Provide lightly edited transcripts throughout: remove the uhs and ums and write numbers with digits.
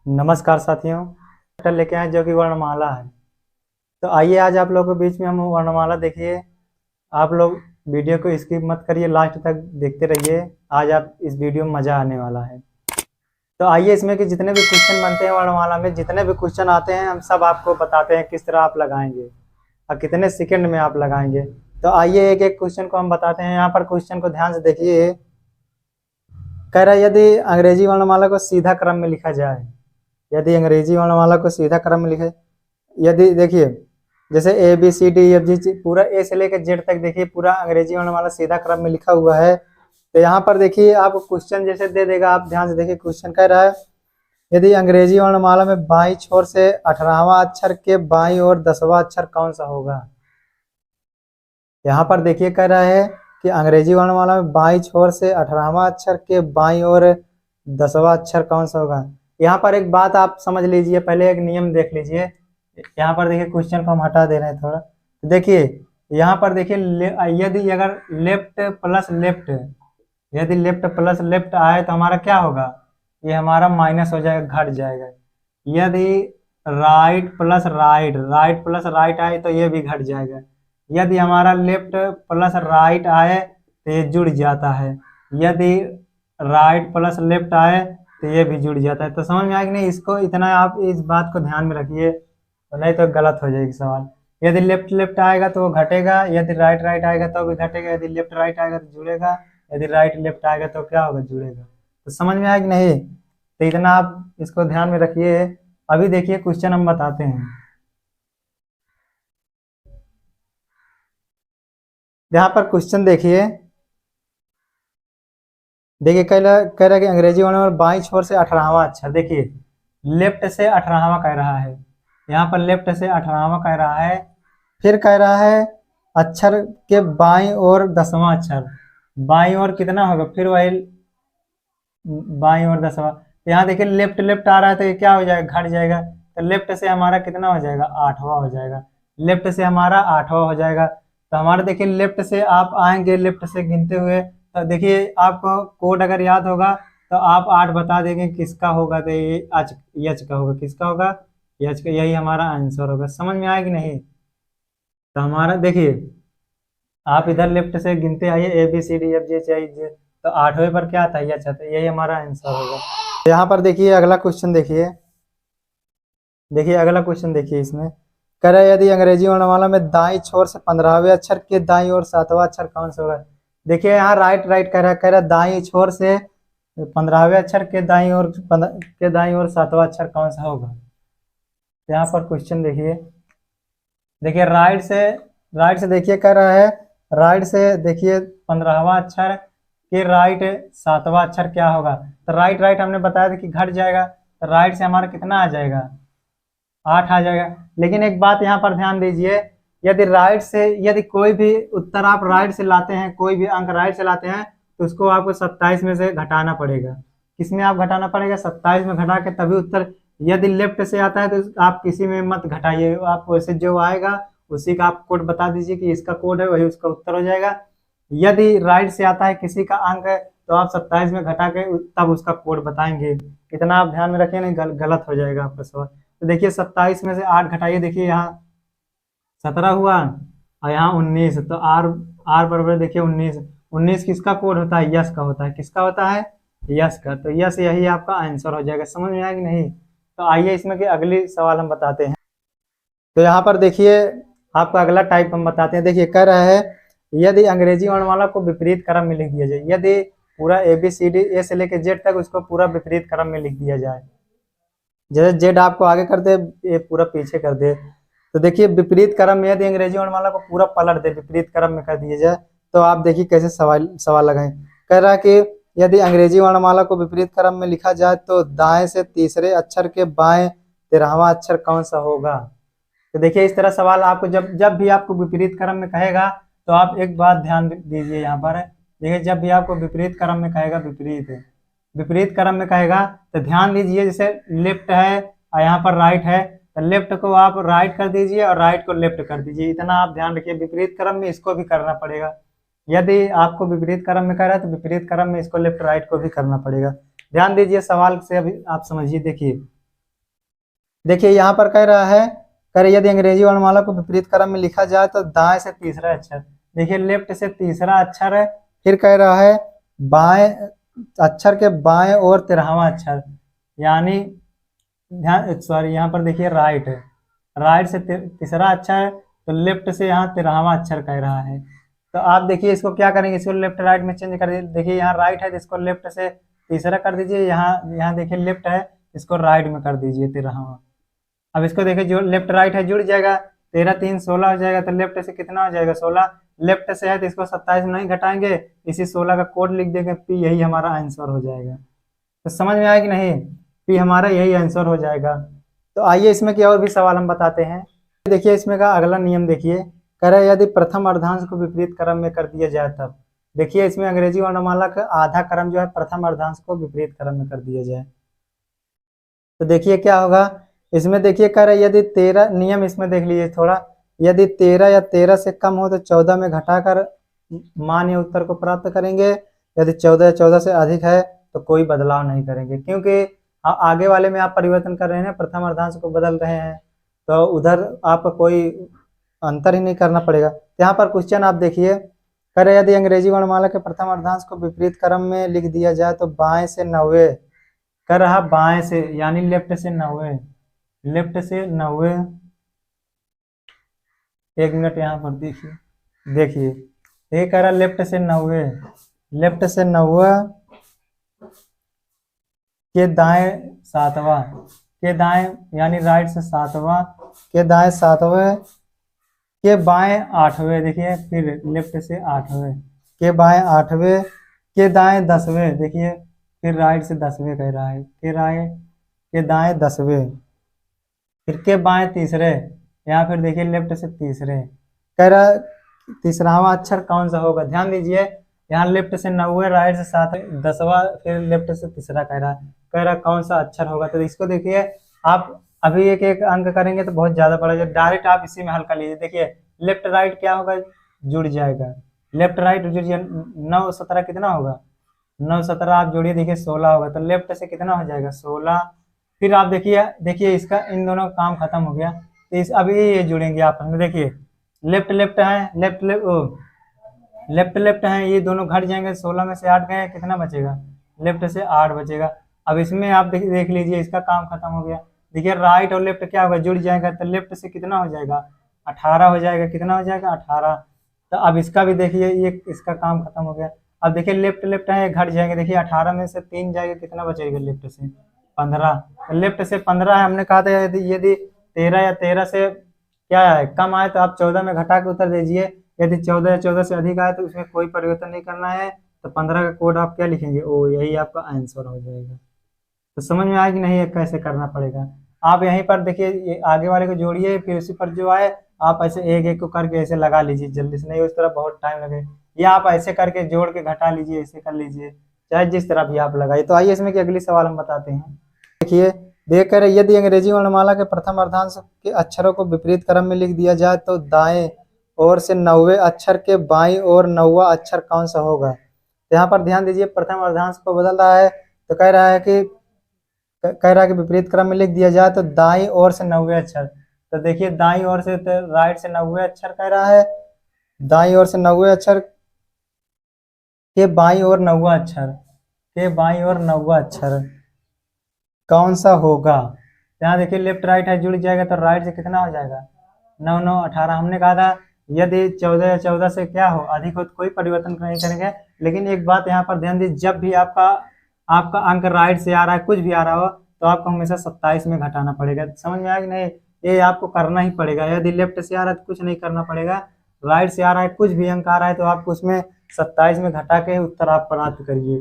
नमस्कार साथियों। लेटर लेके आए जो कि वर्णमाला है। तो आइए आज आप लोगों के बीच में हम वर्णमाला देखिए। आप लोग वीडियो को स्किप मत करिए, लास्ट तक देखते रहिए। आज आप इस वीडियो में मजा आने वाला है। तो आइए इसमें कि जितने भी क्वेश्चन बनते हैं वर्णमाला में, जितने भी क्वेश्चन आते हैं हम सब आपको बताते हैं किस तरह आप लगाएंगे और कितने सेकंड में आप लगाएंगे। तो आइए एक एक क्वेश्चन को हम बताते हैं। यहाँ पर क्वेश्चन को ध्यान से देखिए। कह रहा है यदि अंग्रेजी वर्णमाला को सीधा क्रम में लिखा जाए, यदि अंग्रेजी वर्णमाला को सीधा क्रम में लिखे, यदि देखिए जैसे A B C D F G पूरा ए से लेकर जेड तक देखिए पूरा अंग्रेजी वर्णमाला सीधा क्रम में लिखा हुआ है। तो यहाँ पर देखिए आपको क्वेश्चन जैसे दे देगा, आप ध्यान से देखिए। क्वेश्चन कह रहा है यदि अंग्रेजी वर्णमाला में बाईं छोर से 18वां अक्षर के बाईं ओर 10वां अक्षर कौन सा होगा। यहाँ पर देखिए कह रहा है कि अंग्रेजी वर्णमाला में बाईं छोर से 18वां अक्षर के बाईं ओर 10वां अक्षर कौन सा होगा। यहाँ पर एक बात आप समझ लीजिए, पहले एक नियम देख लीजिए। यहाँ पर देखिए क्वेश्चन को हम हटा दे रहे हैं थोड़ा। देखिए यहाँ पर देखिए यदि अगर लेफ्ट प्लस लेफ्ट, यदि लेफ्ट प्लस लेफ्ट आए तो हमारा क्या होगा, ये हमारा माइनस हो जाएगा, घट जाएगा। यदि right plus right, right plus right आए तो ये भी घट जाएगा। यदि हमारा लेफ्ट प्लस राइट आए तो ये जुड़ जाता है। यदि राइट प्लस लेफ्ट आए तो ये भी जुड़ जाता है। तो समझ में आया कि नहीं, इसको इतना आप इस बात को ध्यान में रखिए, तो नहीं तो गलत हो जाएगी सवाल। यदि लेफ्ट लेफ्ट आएगा तो वो घटेगा, यदि राइट राइट आएगा तो भी घटेगा, यदि लेफ्ट राइट आएगा तो जुड़ेगा, यदि राइट लेफ्ट आएगा तो क्या होगा, जुड़ेगा। तो समझ में आया कि नहीं, तो इतना आप इसको ध्यान में रखिए। अभी देखिए क्वेश्चन हम बताते हैं। यहाँ पर क्वेश्चन देखिए, देखिए कह रहा है कि अंग्रेजी वर्णमाला में बाईं छोर से 18वां अक्षर, देखिए लेफ्ट से 18वां कह रहा है, यहाँ पर लेफ्ट से 18वां कह रहा है। फिर कह रहा है अक्षर के बाईं ओर 10वां अक्षर, बाईं ओर कितना होगा, फिर वही बाईं ओर 10वां। यहाँ देखिए लेफ्ट लेफ्ट आ रहा है तो ये क्या हो जाएगा, घट जाएगा। तो लेफ्ट से हमारा कितना हो जाएगा, 8वां हो जाएगा। लेफ्ट से हमारा 8वां हो जाएगा। तो हमारे देखिए लेफ्ट से आप आएंगे, लेफ्ट से गिनते हुए, तो देखिए आपको कोड अगर याद होगा तो आप 8 बता देंगे किसका होगा, तो ये एच एच का होगा। किसका होगा, एच का। यही हमारा आंसर होगा। समझ में आया कि नहीं। तो हमारा देखिए आप इधर लेफ्ट से गिनते आइए, A B C D F G H I J, तो 8वें पर क्या आता है, एच आता है। यही हमारा आंसर होगा। तो यहाँ पर देखिए अगला क्वेश्चन देखिए, देखिए अगला क्वेश्चन देखिए। इसमें कह रहा है यदि अंग्रेजी वर्णमाला में दाईं छोर से 15वें अक्षर के दाईं ओर 7वां अक्षर कौन सा होगा। देखिए यहाँ राइट राइट कह रहा है दाईं छोर से 15वें अक्षर के दाईं ओर 7वां अक्षर कौन सा होगा। तो यहाँ पर क्वेश्चन देखिए, देखिए राइट से देखिए कह रहा है, राइट से देखिए 15वां अक्षर के राइट 7वां अक्षर क्या होगा। तो राइट राइट हमने बताया था कि घट जाएगा। तो राइट से हमारा कितना आ जाएगा, 8 आ जाएगा। लेकिन एक बात यहाँ पर ध्यान दीजिए, यदि राइट से यदि कोई भी उत्तर आप राइट से लाते हैं, कोई भी अंक राइट से लाते हैं, तो उसको आपको 27 में से घटाना पड़ेगा। किसमें आप घटाना पड़ेगा, 27 में घटा के तभी उत्तर। यदि लेफ्ट से आता है तो आप किसी में मत घटाइए, आप वैसे जो आएगा उसी का आप कोड बता दीजिए कि इसका कोड है, वही उसका उत्तर हो जाएगा। यदि राइट से आता है किसी का अंक है तो आप 27 में घटा के तब उसका कोड बताएंगे। इतना आप ध्यान में रखें, नहीं गलत हो जाएगा आपका सवाल। तो देखिए 27 में से 8 घटाइए, देखिए यहाँ 17 हुआ और यहाँ 19, तो आर आर बराबर देखिए 19। 19 किसका कोड होता है, यस का होता है। किसका होता है, यस का। तो यस यही आपका आंसर हो जाएगा। समझ में आया कि नहीं। तो आइए इसमें कि अगली सवाल हम बताते हैं। तो यहाँ पर देखिए आपको अगला टाइप हम बताते हैं। देखिए कह रहा है यदि अंग्रेजी वर्णमाला को विपरीत क्रम में लिख दिया जाए, यदि पूरा ए बी सी डी ए से लेकर जेड तक उसको पूरा विपरीत क्रम में लिख दिया जाए, जैसे जेड आपको आगे कर दे, ये पूरा पीछे कर दे। तो देखिए विपरीत क्रम में यदि अंग्रेजी वर्णमाला को पूरा पलट दे, विपरीत क्रम में कर दिया जाए, तो आप देखिए कैसे सवाल लगाएं। कह रहा है कि यदि अंग्रेजी वर्णमाला को विपरीत क्रम में लिखा जाए तो दाएं से तीसरे अक्षर के बाएं 13वां अक्षर कौन सा होगा। तो देखिए इस तरह सवाल आपको जब जब भी आपको विपरीत क्रम में कहेगा तो आप एक बात ध्यान दीजिए। यहाँ पर देखिए जब भी आपको विपरीत क्रम में कहेगा, विपरीत क्रम में कहेगा तो ध्यान दीजिए, जैसे लेफ्ट है और यहाँ पर राइट है, तो लेफ्ट को आप राइट कर दीजिए और राइट को लेफ्ट कर दीजिए। इतना आप ध्यान रखिए, विपरीत क्रम में इसको भी करना पड़ेगा। यदि आपको विपरीत क्रम में कह रहा है तो विपरीत क्रम में इसको लेफ्ट राइट को भी करना पड़ेगा। ध्यान दीजिए सवाल से, अभी आप समझिए। देखिए देखिए यहाँ पर कह रहा है, कह रही यदि अंग्रेजी वर्णमाला को विपरीत क्रम में लिखा जाए तो दाएं से तीसरा अक्षर, देखिए लेफ्ट से तीसरा अक्षर है, फिर कह रहा है बाएं अक्षर के बाएं और 13वां अक्षर, यानी ध्यान सॉरी यहाँ पर देखिए राइट है, राइट से तीसरा अक्षर है, तो लेफ्ट से यहाँ 13वां अक्षर कह रहा है। तो आप देखिए इसको क्या करेंगे, इसको लेफ्ट राइट में चेंज कर दीजिए। देखिए यहाँ राइट है तो इसको लेफ्ट से तीसरा कर दीजिए, यहाँ यहाँ देखिए लेफ्ट है, इसको राइट में कर दीजिए 13वां। अब इसको देखिए जो लेफ्ट राइट है जुड़ जाएगा, 13 3 16 हो जाएगा, तो लेफ्ट से कितना हो जाएगा 16, लेफ्ट से है तो इसको 27 नहीं घटाएंगे, इसी 16 का कोड लिख देंगे पी, यही हमारा आंसर हो जाएगा। तो समझ में आया कि नहीं, पी हमारा यही आंसर हो जाएगा। तो आइए इसमें के और भी सवाल हम बताते हैं। देखिए इसमें का अगला नियम देखिए, कह रहा है यदि प्रथम अर्धांश को विपरीत क्रम में कर दिया जाए तब। देखिए इसमें अंग्रेजी वर्णमाला का आधा क्रम जो है प्रथम अर्धांश को विपरीत क्रम में कर दिया जाए, तो देखिए क्या होगा। इसमें देखिए कह रहा है यदि 13, नियम इसमें देख लीजिए थोड़ा, यदि 13 या 13 से कम हो तो 14 में घटाकर मान या उत्तर को प्राप्त करेंगे, यदि 14 या 14 से अधिक है तो कोई बदलाव नहीं करेंगे, क्योंकि आगे वाले में आप परिवर्तन कर रहे हैं, प्रथम अर्धांश को बदल रहे हैं, तो उधर आपको कोई अंतर ही नहीं करना पड़ेगा। यहाँ पर क्वेश्चन आप देखिए, कह रहे यदि अंग्रेजी वर्णमाला के प्रथम अर्धांश को विपरीत क्रम में लिख दिया जाए तो बाएं से 90, कर रहा बाएं से यानी लेफ्ट से 90, लेफ्ट से 90, एक मिनट यहाँ पर देखिए, देखिए ये कह रहा लेफ्ट से 90, लेफ्ट से 90 के दाएं 7वां, के दाएं यानी राइट से 7वां, के दाएं 7वें, के बाएं 8वें, देखिए फिर लेफ्ट से 8वें, के बाएं 8वें, के दाएं 10वें, देखिए फिर राइट से 10वें कह रहा है, के राइट के दाएं 10वें, फिर के बाएं तीसरे, यहाँ फिर देखिए लेफ्ट से तीसरे, कह रहा तीसरावां अक्षर कौन सा होगा। ध्यान दीजिए यहाँ लेफ्ट से 90, राइट से 7, 10वां, फिर लेफ्ट से तीसरा कह रहा कौन सा अक्षर होगा। तो इसको देखिए आप अभी एक एक अंक करेंगे तो बहुत ज्यादा पड़ेगा, डायरेक्ट आप इसी में हल कर लीजिए। देखिए लेफ्ट राइट क्या होगा, जुड़ जाएगा, लेफ्ट राइट जुड़ जाए, 9 17 कितना होगा, 9 17 आप जोड़िए, देखिए 16 होगा, तो लेफ्ट से कितना हो जाएगा 16। फिर आप देखिए, देखिए इसका इन दोनों का काम खत्म हो गया, तो इस अभी ये जुड़ेंगे आपस में। देखिए लेफ्ट लेफ्ट है, लेफ्ट लेफ्ट लेफ्ट है, ये दोनों घट जाएंगे, 16 में से 8 गए, कितना बचेगा, लेफ्ट से 8 बचेगा। अब इसमें आप देख लीजिए इसका काम खत्म हो गया। देखिए राइट और लेफ्ट क्या होगा, जुड़ जाएगा, तो लेफ्ट से कितना हो जाएगा 18 हो जाएगा, कितना हो जाएगा 18। तो अब इसका भी देखिए ये इसका काम खत्म हो गया। अब देखिए लेफ्ट लेफ्ट है, घट जाएंगे, देखिए 18 में से 3 जाएगा, कितना बचेगा लेफ्ट से 15, लेफ्ट से 15 है, हमने कहा था यदि 13 या 13 से क्या है कम आए तो आप 14 में घटा के उत्तर दीजिए, यदि 14 या 14 से अधिक आए तो उसमें कोई परिवर्तन नहीं करना है, तो 15 का कोड आप क्या लिखेंगे, ओ यही आपका आंसर हो जाएगा। तो समझ में आया कि नहीं, कैसे करना पड़ेगा। आप यहीं पर देखिए ये आगे वाले को जोड़िए, फिर उसी पर जो आए आप ऐसे एक एक को करके ऐसे लगा लीजिए, जल्दी से नहीं, उस तरह बहुत टाइम लगे, या आप ऐसे करके जोड़ के घटा लीजिए, ऐसे कर लीजिए, चाहे जिस तरह भी आप लगाइए। तो आइए इसमें की अगली सवाल हम बताते हैं। देखिए देख कर यदि अंग्रेजी वर्णमाला के प्रथम अर्धांश के अक्षरों को विपरीत क्रम में लिख दिया जाए तो दाएं ओर से 90वें अक्षर के बाईं ओर 9वां अक्षर कौन सा होगा। तो यहाँ पर ध्यान दीजिए प्रथम अर्धांश को बदल रहा है, तो कह रहा है कि विपरीत क्रम में लिख दिया जाए तो दाईं ओर से 90वें अक्षर। तो देखिए दाईं ओर से, तो राइट से 90वें अक्षर कह रहा है, दाईं ओर से 90वें अक्षर के बाईं ओर 9वां अक्षर, के बाईं ओर 9वां अक्षर कौन सा होगा। यहाँ देखिए लेफ्ट राइट है, जुड़ जाएगा, तो राइट से कितना हो जाएगा 9 9 18। हमने कहा था यदि 14 या 14 से क्या हो अधिक हो तो कोई परिवर्तन नहीं करेंगे, लेकिन एक बात यहाँ पर ध्यान दीजिए, जब भी आपका आपका अंक राइट से आ रहा है, कुछ भी आ रहा हो, तो आपको हमेशा 27 में घटाना पड़ेगा। समझ में आया कि नहीं, ये आपको करना ही पड़ेगा। यदि लेफ्ट से आ रहा है तो कुछ नहीं करना पड़ेगा, राइट से आ रहा है कुछ भी अंक आ रहा है तो आपको उसमें 27 में घटा के उत्तर आप प्राप्त करिए।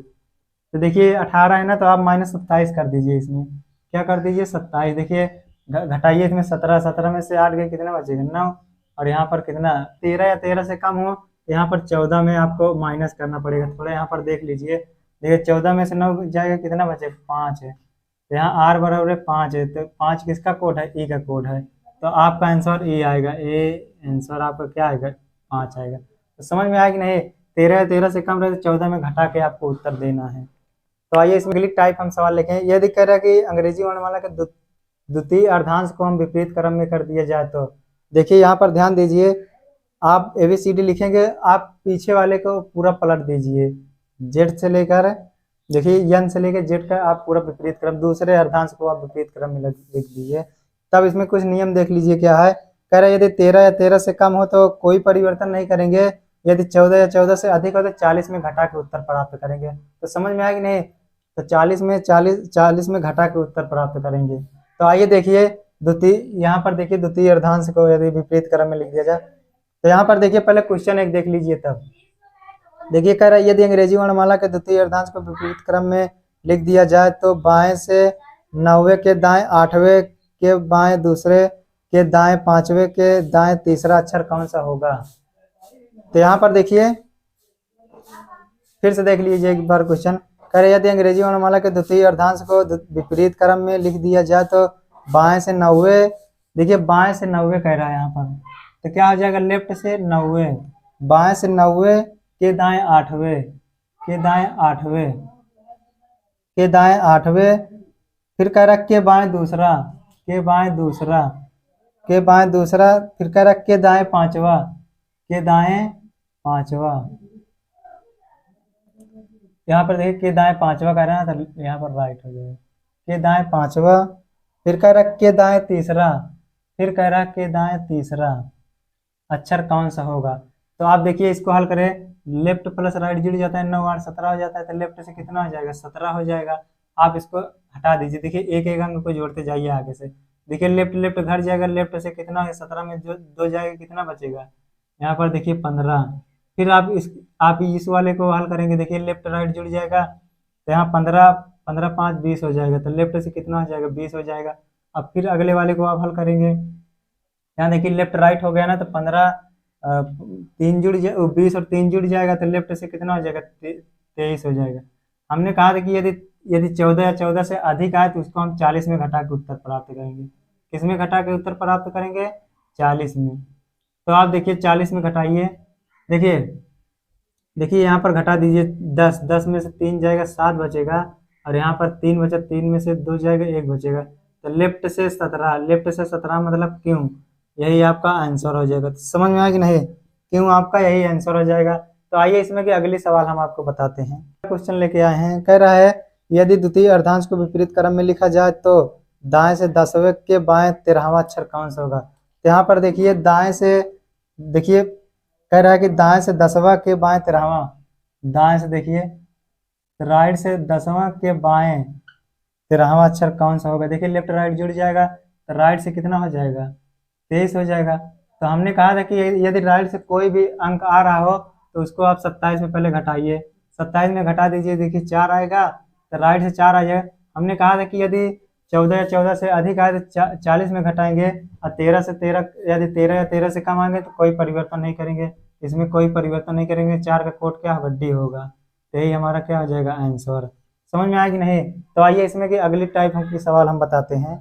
तो देखिए 18 है ना, तो आप -27 कर दीजिए, इसमें क्या कर दीजिए 27, देखिए घटाइए, इसमें 17, 17 में से 8 गए, कितना बचेगा 9, और यहाँ पर कितना 13 या 13 से कम हो तो यहाँ पर 14 में आपको माइनस करना पड़ेगा। थोड़ा यहाँ पर देख लीजिए, देखिए 14 में से 9 जाएगा, कितना बचे 5 है, तो यहाँ आर बराबर 5 है, तो 5 किसका कोड है, ई का कोड है, तो आपका आंसर ए आएगा, ए आंसर आपका क्या आएगा 5 आएगा। तो समझ में आया कि नहीं, 13 या 13 से कम रहे तो 14 में घटा के आपको उत्तर देना है। तो आइए इसमें अगली टाइप हम सवाल लिखें। यदि कह रहा है कि अंग्रेजी वर्णमाला के द्वितीय अर्धांश को हम विपरीत क्रम में कर दिया जाए तो देखिए यहाँ पर ध्यान दीजिए, आप ABCD लिखेंगे, आप पीछे वाले को पूरा पलट दीजिए, जेड से लेकर देखिए एन से लेकर जेड का आप पूरा विपरीत क्रम, दूसरे अर्धांश को आप विपरीत क्रम में लिख दीजिए। तब इसमें कुछ नियम देख लीजिए क्या है। कह रहे यदि 13 या 13 से कम हो तो कोई परिवर्तन नहीं करेंगे, यदि 14 या 14 से अधिक हो तो 40 में घटा के उत्तर प्राप्त करेंगे। तो समझ में आया कि नहीं? तो 40 में घटा के उत्तर प्राप्त करेंगे। तो आइए देखिए द्वितीय, यहाँ पर देखिए द्वितीय अर्धांश को यदि विपरीत क्रम में लिख दिया जाए तो यहाँ पर देखिए पहले क्वेश्चन एक देख लीजिए। तब देखिए कह रहा है यदि अंग्रेजी वर्णमाला के द्वितीय अर्धांश को विपरीत क्रम में लिख दिया जाए तो बाएं से 9वें के दाएं 8वें के बाएं दूसरे के दाएं 5वें के दाएं तीसरा अक्षर कौन सा होगा। तो यहाँ पर देखिए फिर से देख लीजिए एक बार क्वेश्चन। कह रहे यदि अंग्रेजी वर्णमाला के द्वितीय अर्धांश को विपरीत क्रम में लिख दिया जाए तो बाएं से 9वें, देखिए बाएं से 9वें कह रहा है यहाँ पर, तो क्या हो जाएगा लेफ्ट से 9वें, बाएं से 9वें के दाएं 8वें के दाएं 8वें के दाएं 8वें, फिर कह रहा के बाएं दूसरा के बाएं दूसरा के बाएं दूसरा, फिर कह रहा के दाएं 5वां के दाएं 5वां। यहाँ पर देखिए के दाएं 5वां कह रहा है तो यहाँ पर राइट हो जाएगा के दाएं 5वां, फिर कह रहा के दाएं तीसरा, फिर कह रहा के दाएं तीसरा अक्षर कौन सा होगा। तो आप देखिए इसको हल करें, लेफ्ट प्लस राइट जुड़ जाता है, 9 8 17 हो जाता है, तो लेफ्ट से कितना हो जाएगा 17 हो जाएगा। आप इसको हटा दीजिए, देखिए एक एक अंक को जोड़ते जाइए आगे से, देखिए लेफ्ट लेफ्ट घट जाएगा, लेफ्ट से कितना है 17 में जो 2 जाएगा कितना बचेगा यहाँ पर देखिए 15। फिर आप इस वाले को हल करेंगे, देखिए लेफ्ट राइट जुड़ जाएगा तो यहाँ 15 15 5 20 हो जाएगा, तो लेफ्ट से कितना हो जाएगा 20 हो जाएगा। अब फिर अगले वाले को आप हल करेंगे, यहाँ देखिए लेफ्ट राइट हो गया ना, तो 15 3 जुड़ 20 और 3 जुड़ जाएगा तो लेफ्ट से कितना हो जाएगा 23 हो जाएगा। हमने कहा था कि यदि यदि 14 या 14 से अधिक आए तो उसको हम 40 में घटा के उत्तर प्राप्त करेंगे। किसमें घटा के उत्तर प्राप्त करेंगे 40 में। तो आप देखिए 40 में घटाइए, देखिए देखिए यहाँ पर घटा दीजिए 10 10 में से 3 जाएगा 7 बचेगा, और यहाँ पर 3 बचा, 3 में से 2 जाएगा 1 बचेगा, तो लेफ्ट से 17, लेफ्ट से 17 मतलब क्यों, यही आपका आंसर हो जाएगा। तो समझ में आया कि नहीं, क्यों आपका यही आंसर हो जाएगा। तो आइए इसमें कि अगली सवाल हम आपको बताते हैं। क्वेश्चन लेके आए हैं, कह रहा है यदि द्वितीय अर्धांश को विपरीत क्रम में लिखा जाए तो दाएं से 10वें के बाएं 13वां अक्षर कौन सा होगा। तो यहाँ पर देखिए दाएं से, देखिए कह रहा है कि दाएं से 10वां के बाएं 13वां, दाएं से देखिए राइट से 10वां के बाएं 13वां अक्षर कौन सा होगा। देखिए लेफ्ट राइट जुड़ जाएगा तो राइट से कितना हो जाएगा 23 हो जाएगा। तो हमने कहा था कि यदि राइट से कोई भी अंक आ रहा हो तो उसको आप 27 में पहले घटाइए, 27 में घटा दीजिए, देखिए 4 आएगा तो राइट से 4 आ जाएगा। हमने कहा था कि यदि 14 या 14 से अधिक आए तो 40 में घटाएंगे, और 13 से 13 यदि 13 या 13 से कम आएंगे तो कोई परिवर्तन नहीं करेंगे, इसमें कोई परिवर्तन नहीं करेंगे। 4 का कोड क्या वड्डी होगा, तो यही हमारा क्या हो जाएगा आंसर। समझ में आया कि नहीं। तो आइए इसमें कि अगली टाइप की सवाल हम बताते हैं।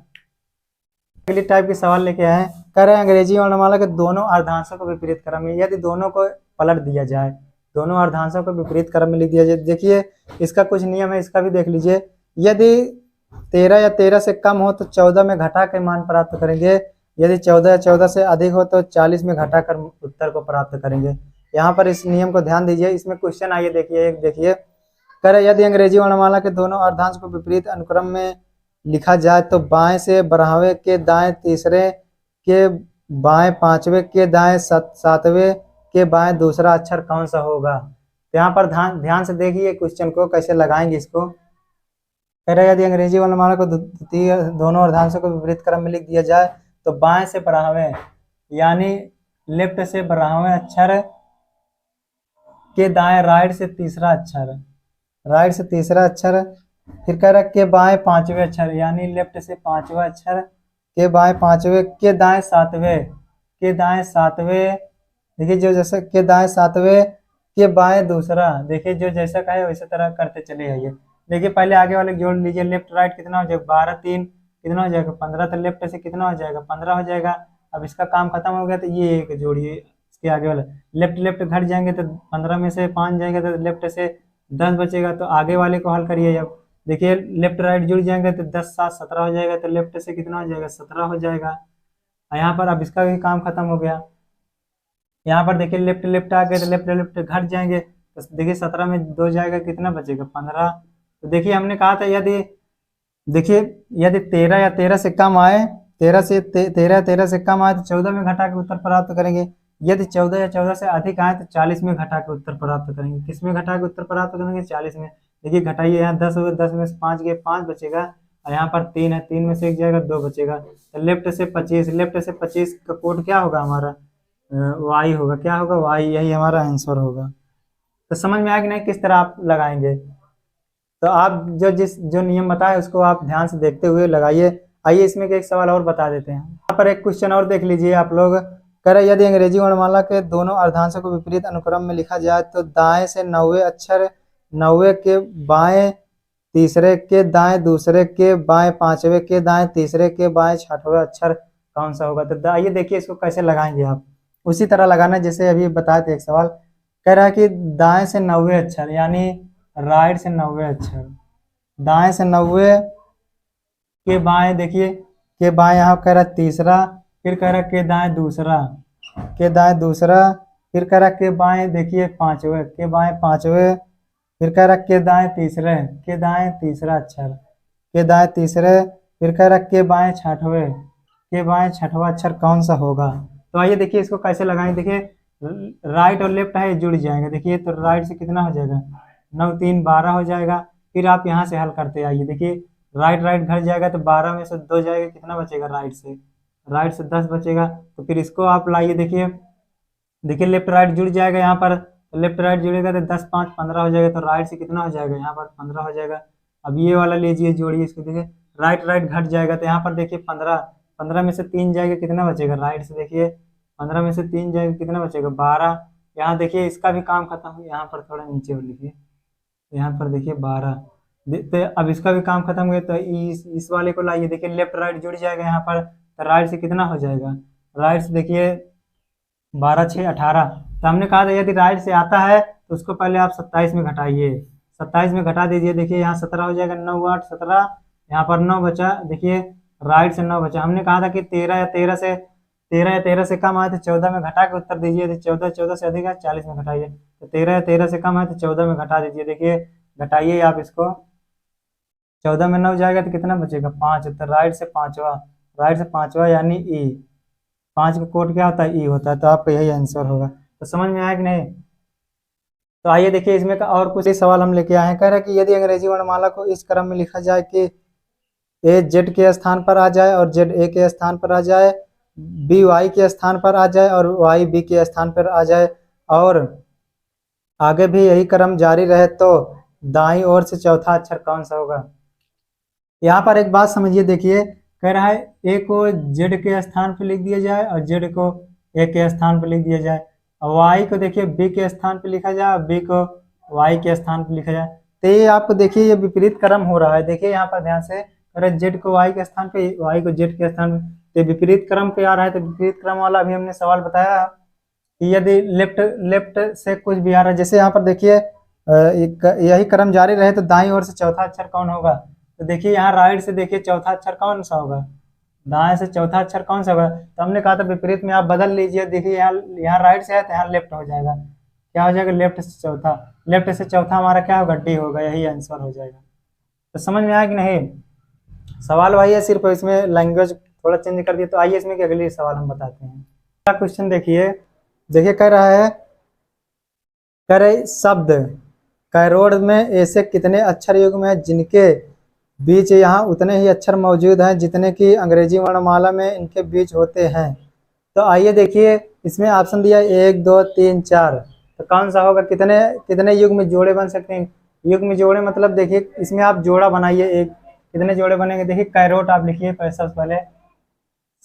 अगली टाइप के सवाल लेके आए, कह रहे हैं अंग्रेजी वर्णमाला के दोनों अर्धांशों को विपरीत क्रम में, यदि दोनों को पलट दिया जाए, दोनों अर्धांशों को विपरीत क्रम में लिख दिया जाए। देखिए इसका कुछ नियम है, इसका भी देख लीजिए। यदि 13 या 13 से कम हो तो 14 में घटा के मान प्राप्त करेंगे, यदि 14 या 14 से अधिक हो तो 40 में घटा कर उत्तर को प्राप्त करेंगे। यहाँ पर इस नियम को ध्यान दीजिए। इसमें क्वेश्चन आइए देखिए, एक देखिए, कह रहे यदि अंग्रेजी वर्णमाला के दोनों अर्धांश को विपरीत अनुक्रम में लिखा जाए तो बाएं से 12वें के दाएं तीसरे के बाएं 5वें के दाएं 7वें के बाएं दूसरा अक्षर कौन सा होगा। तो यहाँ पर ध्यान से देखिए क्वेश्चन को कैसे लगाएंगे इसको। कह रहे यदि अंग्रेजी वर्णमाला को द्वितीय दोनों अर्धांशों को विपरीत क्रम में लिख दिया जाए तो बाएं से 12वें यानी लेफ्ट से 12वें अक्षर के दाएं राइट से तीसरा अक्षर, राइट से तीसरा अक्षर, फिर कह रहा के बाएं 5वें अक्षर यानी लेफ्ट से 5वां अक्षर के बाएं 5वें के दाएं 7वें के दाएं 7वें, देखिए जो जैसा के दाएं 7वें के बाएं दूसरा, देखिए जो जैसा कहे वैसे तरह करते चले आइए। देखिए पहले आगे वाले जोड़ लीजिए, लेफ्ट राइट कितना हो जाएगा 12 3 कितना हो जाएगा 15, तो लेफ्ट से कितना हो जाएगा 15 हो जाएगा। अब इसका काम खत्म हो गया तो ये एक जोड़िए, इसके आगे वाला लेफ्ट लेफ्ट घट जाएंगे तो 15 में से 5 जाएंगे तो लेफ्ट से 10 बचेगा। तो आगे वाले को हल करिए, अब देखिए लेफ्ट राइट जुड़ जाएंगे तो 10 7 17 हो जाएगा, तो लेफ्ट से कितना हो जाएगा 17 हो जाएगा। और यहाँ पर अब इसका भी काम खत्म हो गया। यहाँ पर देखिए लेफ्ट लेफ्ट आ गए तो लेफ्ट लेफ्ट घट जाएंगे, तो देखिए 17 में 2 जाएगा, कितना बचेगा 15। तो देखिए हमने कहा था यदि, देखिए यदि 13 या 13 से कम आए, 13 से कम आए तो 14 में घटा के उत्तर प्राप्त करेंगे। यदि 14 या 14 से अधिक आए तो 40 में घटा के उत्तर प्राप्त करेंगे। किस में घटा के उत्तर प्राप्त करेंगे 40 में। देखिए घटाइए, यहाँ 10 हुए, 10 में से 5 गए 5 बचेगा, और यहाँ पर 3 है, 3 में से 1 जाएगा 2 बचेगा। तो लेफ्ट से 25, लेफ्ट से 25 का कोड क्या होगा हमारा, वाई होगा। क्या होगा वाई, यही हमारा आंसर होगा। तो समझ में आया कि नहीं किस तरह आप लगाएंगे। तो आप जो नियम बताए उसको आप ध्यान से देखते हुए लगाइए। आइए इसमें के एक सवाल और बता देते हैं। यहाँ पर एक क्वेश्चन और देख लीजिए आप लोग। कह रहे यदि अंग्रेजी वर्णमाला के दोनों अर्धांशों को विपरीत अनुक्रम में लिखा जाए तो दाएं से 90 अक्षर 90 के बाएं तीसरे के दाएं दूसरे के बाएं पांचवें के दाएं तीसरे के बाएं छठवें अक्षर कौन सा होगा। तो आइए देखिए इसको कैसे लगाएंगे आप। उसी तरह लगाना जैसे अभी बताए थे। एक सवाल कह रहा है कि दाएं से 90 अक्षर, यानी राइट से 90 अक्षर, दाएं से 90 के बाएं, देखिए के बाएं यहाँ कह रहा है तीसरा, फिर कह रहा है के दाएं दूसरा, के दाएं दूसरा, फिर कह रहा है के बाएं देखिए पांचवे, के बाएं पांचवे, फिर कह रहा है के दाएं तीसरे, के दाएं तीसरा अक्षर, के दाएं तीसरे, फिर कह रहा है के बाएं छठवें, के बाएं छठवां अक्षर कौन सा होगा। तो आइए देखिए इसको कैसे लगाएं। देखिए राइट और लेफ्ट है जुड़ जाएंगे। देखिए तो राइट से कितना हो जाएगा 9 3 12 हो जाएगा। फिर आप यहाँ से हल करते आइए। देखिए राइट राइट घट जाएगा तो 12 में से 2 जाएगा, कितना बचेगा राइट से 10 बचेगा। तो फिर इसको आप लाइए। देखिए देखिए लेफ्ट राइट जुड़ जाएगा, यहाँ पर लेफ्ट राइट जुड़ेगा तो 10 5 15 हो जाएगा, तो राइट से कितना हो जाएगा यहाँ पर 15 हो जाएगा। अब ये वाला लीजिए जोड़िए इसको। देखिए राइट राइट घट जाएगा तो यहाँ पर देखिए 15, 15 में से 3 जाएगा, कितना बचेगा राइट से। देखिए 15 में से 3 जाएगा, कितना बचेगा 12। यहाँ देखिए इसका भी काम खत्म हो, यहाँ पर थोड़ा नीचे और लिखिए, यहाँ पर देखिए 12। तो अब इसका भी काम खत्म हुआ, तो इस वाले को लाइए। देखिए लेफ्ट राइट जुड़ जाएगा यहाँ पर, तो राइट से कितना हो जाएगा, राइट से देखिए 12 6 18। तो हमने कहा था यदि राइट से आता है तो उसको पहले आप 27 में घटाइए, 27 में घटा दीजिए। देखिए यहाँ 17 हो जाएगा, 9 8 17, यहाँ पर 9 बचा। देखिए राइट से 9 बचा। हमने कहा था कि 13 या 13 से कम आए तो 14 में घटा के उत्तर दीजिए। तो 14 से अधिक है 40 में घटाइए। तो 13 या 13 से कम है तो 14 में घटा दीजिए। देखिए घटाइए आप इसको, 14 में 9 जाएगा तो कितना बचेगा 5। तो राइट से पांचवा यानी ई, 5 का कोड क्या होता है ई होता है। तो आपका यही आंसर होगा। तो समझ में आया कि नहीं। तो आइए देखिए इसमें का और कुछ सवाल हम लेके आए हैं। कह रहे हैं कि यदि अंग्रेजी वर्णमाला को इस क्रम में लिखा जाए कि ए जेड के स्थान पर आ जाए और जेड ए के स्थान पर आ जाए, बी वाई के स्थान पर आ जाए और वाई बी के स्थान पर आ जाए, और आगे भी यही क्रम जारी रहे, तो दाईं ओर से चौथा अक्षर कौन सा होगा। यहाँ पर एक बात समझिए। देखिए कह रहा है ए को जेड के स्थान पर लिख दिया जाए और जेड को ए के स्थान पर लिख दिया जाए, और वाई को देखिए बी के स्थान पर लिखा जाए और बी को वाई के स्थान पर लिखा जाए। तो ये आपको देखिए ये विपरीत क्रम हो रहा है। देखिए यहाँ पर ध्यान से, अरे जेड को वाई के स्थान पे, वाई को जेड के स्थान पे, तो विपरीत क्रम पे आ रहा है। तो विपरीत क्रम वाला अभी हमने सवाल बताया कि यदि लेफ्ट लेफ्ट से कुछ भी आ रहा है, जैसे यहाँ पर देखिए यही क्रम जारी रहे तो दाईं ओर से चौथा अक्षर कौन होगा। तो देखिए यहाँ राइट से देखिए चौथा अक्षर कौन सा होगा, दाएं से चौथा अक्षर कौन सा होगा। तो हमने कहा था विपरीत में आप बदल लीजिए। देखिए यहाँ राइट से है तो यहाँ लेफ्ट हो जाएगा। क्या हो जाएगा लेफ्ट से चौथा, लेफ्ट से चौथा हमारा क्या होगा डी होगा, यही आंसर हो जाएगा। तो समझ में आया कि नहीं। सवाल वही है, सिर्फ इसमें लैंग्वेज थोड़ा चेंज कर दिया। तो आइए इसमें के अगले सवाल हम बताते हैं। अगला क्वेश्चन देखिए, देखिए कह रहा है, कह रहे शब्द कैरोड में ऐसे कितने अक्षर युग्म हैं जिनके बीच यहाँ उतने ही अक्षर मौजूद हैं जितने कि अंग्रेजी वर्णमाला में इनके बीच होते हैं। तो आइए देखिए इसमें ऑप्शन दिया 1 2 3 4। तो कौन सा होगा, कितने कितने युग्म जोड़े बन सकते हैं। युग्म जोड़े मतलब देखिए इसमें आप जोड़ा बनाइए, एक कितने जोड़े बनेंगे। देखिए कैरोट आप लिखिए पहले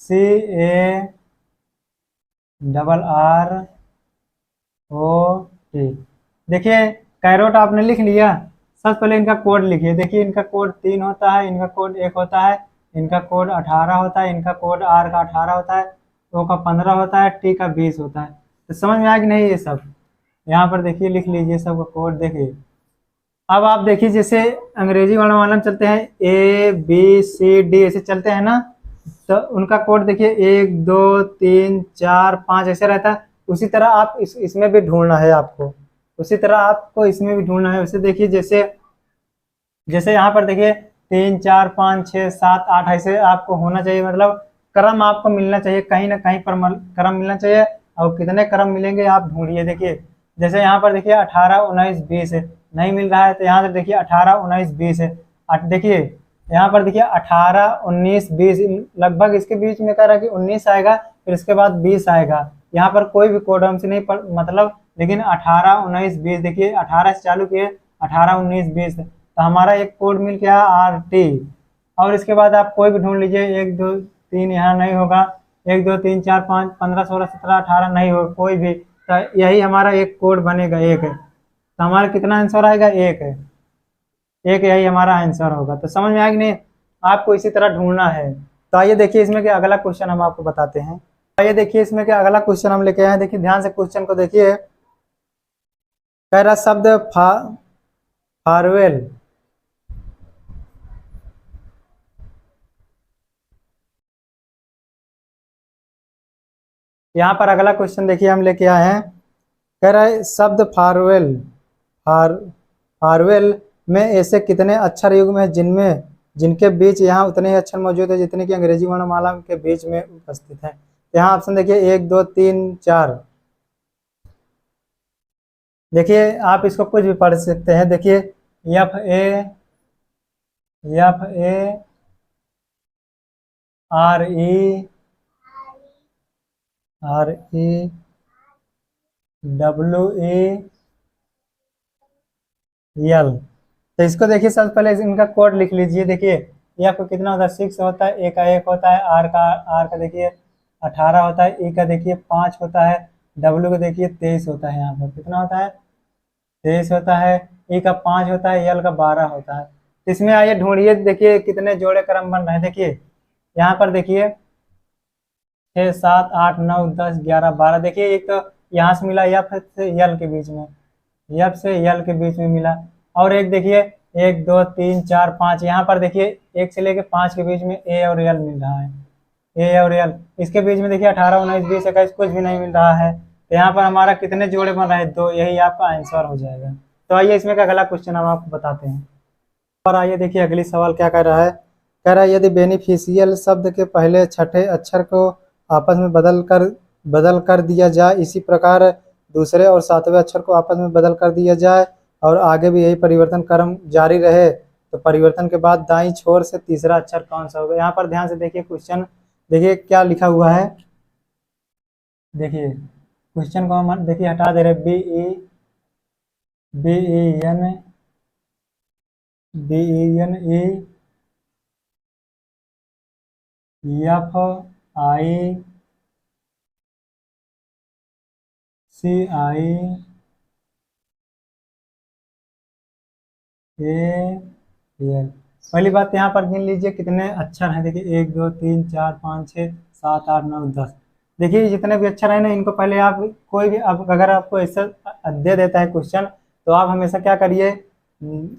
CARROT। देखिए कैरोट आपने लिख लिया। सबसे पहले इनका कोड लिखिए। देखिए इनका कोड 3 होता है, इनका कोड 1 होता है, इनका कोड 18 होता है, इनका कोड R का 18 होता है, O का 15 होता है, T का 20 होता है। तो समझ में आया कि नहीं ये सब। यहाँ पर देखिए लिख लीजिए सबका कोड। देखिए अब आप देखिए जैसे अंग्रेजी वर्णमाला में चलते हैं ABCD ऐसे चलते हैं ना, तो उनका कोड देखिए 1 2 3 4 5 ऐसे रहता है। उसी तरह आप इसमें भी ढूंढना है आपको, उसी तरह आपको इसमें भी ढूंढना है। उसे देखिए जैसे जैसे यहाँ पर देखिए 3 4 5 6 7 8 ऐसे आपको होना चाहिए, मतलब क्रम आपको मिलना चाहिए, कहीं ना कहीं पर क्रम मिलना चाहिए। और कितने क्रम मिलेंगे आप ढूंढिए। देखिए जैसे यहाँ पर देखिए 18 19 20 है, नहीं मिल रहा है तो यहाँ से देखिए 18 19 20 है। देखिए यहाँ पर देखिए 18 19 20 लगभग इसके बीच में कह रहा है कि 19 आएगा, फिर इसके बाद 20 आएगा। यहाँ पर कोई भी कोड हमसे नहीं मतलब, लेकिन 18 19 20 देखिए 18 से चालू किए 18 19 20, तो हमारा एक कोड मिल गया RT। और इसके बाद आप कोई भी ढूंढ लीजिए, 1 2 3 यहाँ नहीं होगा, 1 2 3 4 5 15 16 17 18 नहीं होगा कोई भी, तो यही हमारा एक कोड बनेगा, एक है। तो हमारा कितना आंसर आएगा, एक है, एक यही हमारा आंसर होगा। तो समझ में आया कि नहीं? आपको इसी तरह ढूंढना है। तो आइए देखिए इसमें क्या अगला क्वेश्चन हम आपको बताते हैं। आइए देखिए इसमें क्या अगला क्वेश्चन हम लेके आए हैं। देखिए ध्यान से क्वेश्चन को देखिए। कह रहा शब्द फारवेल। यहाँ पर अगला क्वेश्चन देखिए हम लेके आए हैं। कह रहा है शब्द फारवेल फारवेल में ऐसे कितने अक्षर युग्म हैं जिनमें जिनके बीच यहाँ उतने ही अक्षर मौजूद है जितने की अंग्रेजी वर्णमाला के बीच में उपस्थित है। तो यहाँ ऑप्शन देखिए 1 2 3 4। देखिए आप इसको कुछ भी पढ़ सकते हैं। देखिए FA REWAL। तो इसको देखिए सबसे पहले इनका कोड लिख लीजिए। देखिए एफ को कितना होता है, 6 होता है, ए का 1 होता है, आर का देखिए 18 होता है, ई का देखिए 5 होता है, डब्ल्यू का देखिए 23 होता है। यहाँ पर कितना होता है, 23 होता है, ई का 5 होता है, एल का 12 होता है। तो इसमें आइए ढूंढिए, देखिए कितने जोड़े क्रम बन रहे हैं। देखिए यहाँ पर देखिए 6 7 8 9 10 11 12। देखिए एक तो यहाँ से मिला एफ से यल के बीच में, एफ से यल के बीच में मिला। और एक देखिए 1 2 3 4 5, यहाँ पर देखिए 1 से लेके 5 के बीच में ए और यल मिल रहा है, ए और यल। इसके बीच में देखिए 18 19 20 21 कुछ भी नहीं मिल रहा है। तो यहाँ पर हमारा कितने जोड़े बन रहे हैं, 2, यही आपका आंसर हो जाएगा। तो आइए इसमें का अगला क्वेश्चन हम आपको बताते हैं। और आइए देखिए अगली सवाल क्या कर रहा है। कह रहा है यदि बेनिफिशियल शब्द के पहले छठे अक्षर को आपस में बदल कर दिया जाए, इसी प्रकार दूसरे और सातवें अक्षर को आपस में बदल कर दिया जाए और आगे भी यही परिवर्तन क्रम जारी रहे, तो परिवर्तन के बाद दाईं छोर से तीसरा अक्षर कौन सा होगा। यहाँ पर ध्यान से देखिए क्वेश्चन, देखिए क्या लिखा हुआ है। देखिए क्वेश्चन को हम देखिए हटा दे रहे, BEN FICIAL। पहली बात यहाँ पर गिन लीजिए कितने अक्षर हैं। देखिए 1 2 3 4 5 6 7 8 9 10। देखिए जितने भी अक्षर है ना, इनको पहले आप कोई भी, अब अगर आपको ऐसा दे देता है क्वेश्चन, तो आप हमेशा क्या करिए,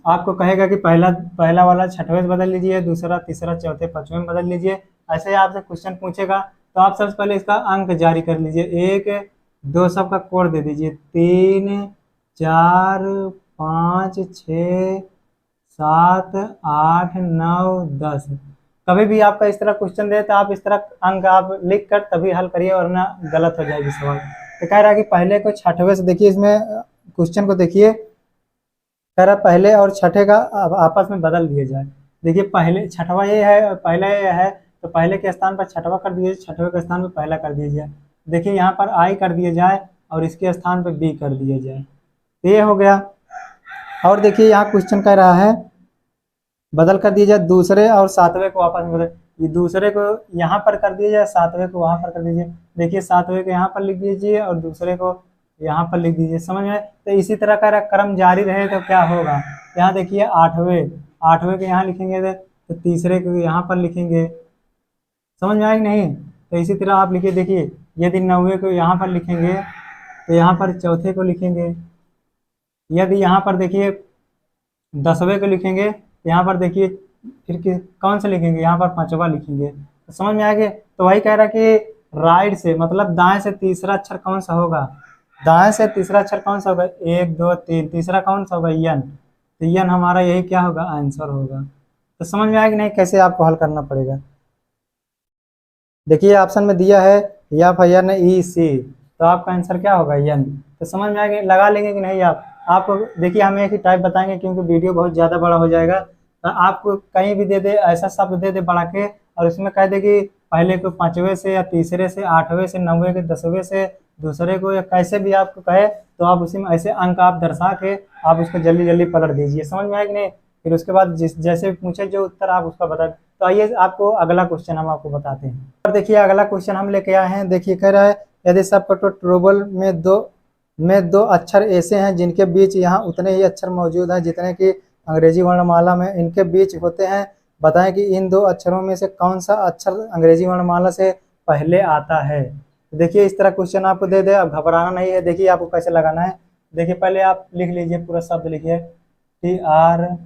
आपको कहेगा कि पहला पहला वाला छठवें से बदल लीजिए, दूसरा तीसरा चौथे पांचवें में बदल लीजिए। ऐसे ही आपसे क्वेश्चन पूछेगा, तो आप सबसे पहले इसका अंक जारी कर लीजिए। 1 2 सबका कोड दे दीजिए, 3 4 5 6 7 8 9 10। कभी भी आपका इस तरह क्वेश्चन दे तो आप इस तरह अंक आप लिख कर तभी हल करिए, वरना गलत हो जाएगी सवाल। तो कह रहा है कि पहले को छठवें से, देखिए इसमें क्वेश्चन को देखिए, कह रहा पहले और छठे का आपस में बदल दिया जाए। देखिए पहले छठवा ये है, पहले ये है, तो पहले के स्थान पर छठवा कर दीजिए, छठवे के स्थान पर पहला कर दीजिए। देखिए यहाँ पर आई कर दिया जाए और इसके स्थान पर बी कर दिया जाए, तो ये हो गया। और देखिए यहाँ क्वेश्चन कह रहा है बदल कर दिया जाए दूसरे और सातवें को आपस में बदल, ये दूसरे को यहाँ पर कर दिया जाए, सातवें को वहां पर कर दीजिए। देखिए सातवें को यहाँ पर लिख दीजिए और दूसरे को यहाँ पर लिख दीजिए, समझ में। तो इसी तरह का क्रम जारी रहे तो क्या होगा, यहाँ देखिए आठवें आठवें के यहाँ लिखेंगे तो तीसरे को यहाँ पर लिखेंगे, समझ में आएगी नहीं। तो इसी तरह आप लिखिए, देखिए यदि नौवे को यहाँ पर लिखेंगे तो यहाँ पर चौथे को लिखेंगे। यदि यहाँ पर देखिए 10वें को लिखेंगे, यहाँ पर देखिए फिर कौन सा लिखेंगे, यहाँ पर 5वां लिखेंगे। तो समझ में आ गया। तो वही कह रहा कि राइट से मतलब दाएं से तीसरा अक्षर कौन सा होगा, दाएं से तीसरा अक्षर कौन सा होगा, 1 2 3, तीसरा कौन सा होगा, यन। तो यन हमारा यही क्या होगा, आंसर होगा। तो समझ में आया कि नहीं, कैसे आपको हल करना पड़ेगा। देखिए ऑप्शन में दिया है या फयन ई सी, तो आपका आंसर क्या होगा, यन। तो समझ में आएगा, लगा लेंगे कि नहीं आप देखिए हम एक ही टाइप बताएंगे क्योंकि वीडियो बहुत ज़्यादा बड़ा हो जाएगा। तो आपको कहीं भी दे दे ऐसा शब्द दे दे बढ़ा के, और उसमें कह दे कि पहले को 5वें से या तीसरे से 8वें से 9वें के 10वें से दूसरे को, या कैसे भी आपको कहे तो आप उसी में ऐसे अंक आप दर्शा के आप उसको जल्दी जल्दी पलट दीजिए। समझ में आया कि नहीं। फिर उसके बाद जिस जैसे पूछे जो उत्तर आप उसका बता। तो आइए आपको अगला क्वेश्चन हम आपको बताते हैं। और देखिए अगला क्वेश्चन हम लेके आए हैं। देखिए कह रहा है यदि सब ट्रोबल में दो अक्षर ऐसे हैं जिनके बीच यहाँ उतने ही अक्षर मौजूद हैं जितने कि अंग्रेजी वर्णमाला में इनके बीच होते हैं, बताएं कि इन दो अक्षरों में से कौन सा अक्षर अंग्रेजी वर्णमाला से पहले आता है। तो देखिए इस तरह क्वेश्चन आपको दे दे, अब घबराना नहीं है। देखिए आपको कैसे लगाना है। देखिए पहले आप लिख लीजिए, पूरा शब्द लिखिए, TROUBLE,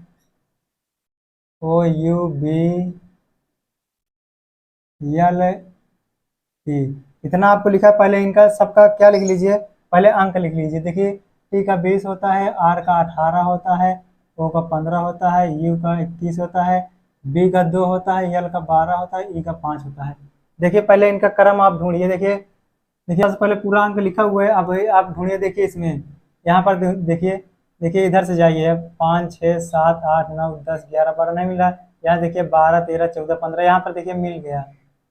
इतना आपको लिखा है। पहले इनका सबका क्या लिख लीजिए, पहले अंक लिख लीजिए। देखिए टी का 20 होता है, आर का 18 होता है, ओ का 15 होता है, यू का 21 होता है, बी का 2 होता है, यल का 12 होता है, ई का 5 होता है। देखिए पहले इनका क्रम आप ढूंढिए। देखिए देखिए सबसे पहले पूरा अंक लिखा हुआ है, अब आप ढूंढिए। देखिए इसमें यहाँ पर देखिए, देखिए इधर से जाइए, 5 6 7 8 9 10 11 12 नहीं मिला। यहाँ देखिए 12 13 14 15, यहाँ पर देखिए मिल गया।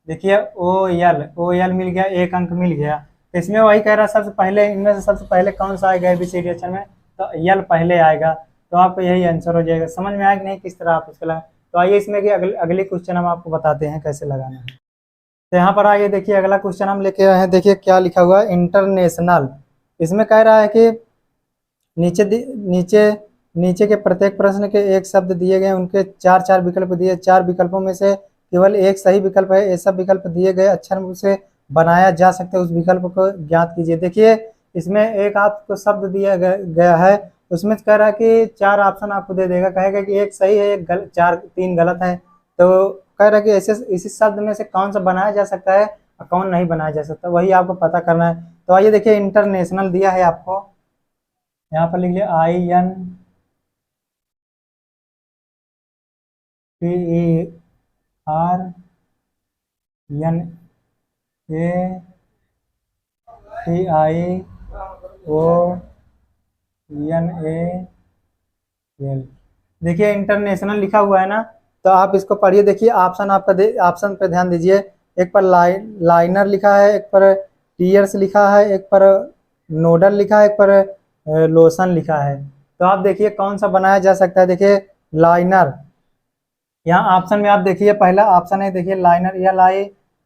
देखिए ओ यल मिल गया, एक अंक मिल गया। तो इसमें वही कह रहा है सबसे पहले इनमें से सबसे पहले कौन सा आएगा ABCD अक्षर में, तो यल पहले आएगा। तो आपको यही आंसर हो जाएगा। समझ में आया कि नहीं किस तरह आप इसको लगा। तो आइए इसमें कि अगले क्वेश्चन हम आपको बताते हैं कैसे लगाना है। तो यहाँ पर आइए देखिए अगला क्वेश्चन हम लेके आए हैं। देखिए क्या लिखा हुआ है, इंटरनेशनल। इसमें कह रहा है कि नीचे नीचे नीचे के प्रत्येक प्रश्न के एक शब्द दिए गए, उनके चार चार विकल्प दिए, चार विकल्पों में से केवल एक सही विकल्प है, ऐसा विकल्प दिए गए अक्षर से बनाया जा सकता है, उस विकल्प को ज्ञात कीजिए। देखिए इसमें एक आपको शब्द दिया गया है, उसमें कह रहा है कि चार ऑप्शन आपको दे देगा, कहेगा कि एक सही है, एक तीन गलत है। तो कह रहा है कि ऐसे इसी शब्द में से कौन सा बनाया जा सकता है और कौन नहीं बनाया जा सकता, वही आपको पता करना है। तो आइए देखिए इंटरनेशनल दिया है आपको, यहाँ पर लिख लिया INTERNATIONAL। देखिए इंटरनेशनल लिखा हुआ है ना, तो आप इसको पढ़िए। देखिए ऑप्शन आपका ऑप्शन पे ध्यान दीजिए। एक पर लाइनर लिखा है, एक पर टीयर्स लिखा है, एक पर नोडल लिखा है, एक पर लोशन लिखा है। तो आप देखिए कौन सा बनाया जा सकता है। देखिए लाइनर, यहाँ ऑप्शन में आप देखिए पहला ऑप्शन है, देखिए लाइनर,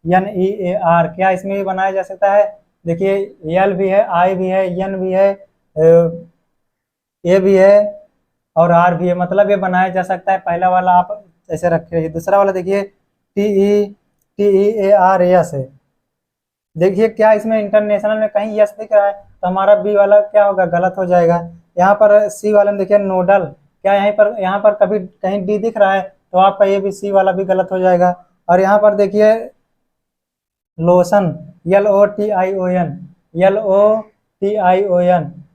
LINEAR, क्या इसमें भी बनाया जा सकता है। देखिए यल भी है, आई भी है, यन भी है, ए भी है और आर भी है, मतलब ये बनाया जा सकता है। पहला वाला आप ऐसे रख रहिए। दूसरा वाला देखिए TEARS है। देखिए क्या इसमें इंटरनेशनल में कहीं यस दिख रहा है, तो हमारा बी वाला क्या होगा, गलत हो जाएगा। यहाँ पर सी वाले में देखिए नोडल, क्या यहाँ पर कभी कहीं डी दिख रहा है, तो आपका ये भी सी वाला भी गलत हो जाएगा। और यहाँ पर देखिए लोशन, LOTION,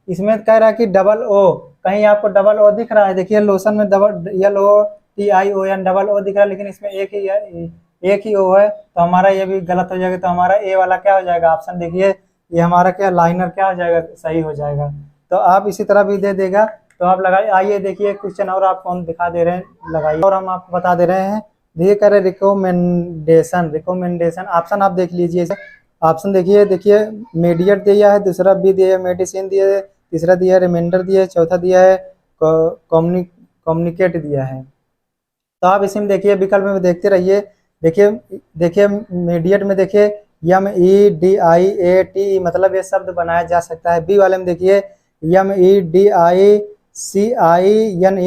इसमें कह रहा है कि डबल ओ, कहीं आपको डबल ओ दिख रहा है। देखिए लोशन में डबल LOTION डबल ओ दिख रहा है, लेकिन इसमें एक ही ओ है, तो हमारा ये भी गलत हो जाएगा। तो हमारा ए वाला क्या हो जाएगा ऑप्शन, देखिए ये हमारा क्या लाइनर क्या हो जाएगा, सही हो जाएगा। तो आप इसी तरह भी दे देगा, तो आप लगाइए। आइए देखिए क्वेश्चन और आपको हम दिखा दे रहे हैं, लगाइए और हम आपको बता दे रहे हैं। देखिए कह रहे रिकमेंडेशन ऑप्शन आप देख लीजिए। ऑप्शन देखिए, देखिए मीडिएट दिया है, दूसरा बी दिया है, मेडिसिन दिया है, तीसरा दिया है रिमाइंडर दिया है, चौथा दिया है कम्युनिकेट दिया है। तो आप इसी में देखिए विकल्प में देखते रहिए। देखिए देखिए मीडिएट में देखिए MEDIAT, मतलब ये शब्द बनाया जा सकता है। बी वाले में देखिए MEDICINE,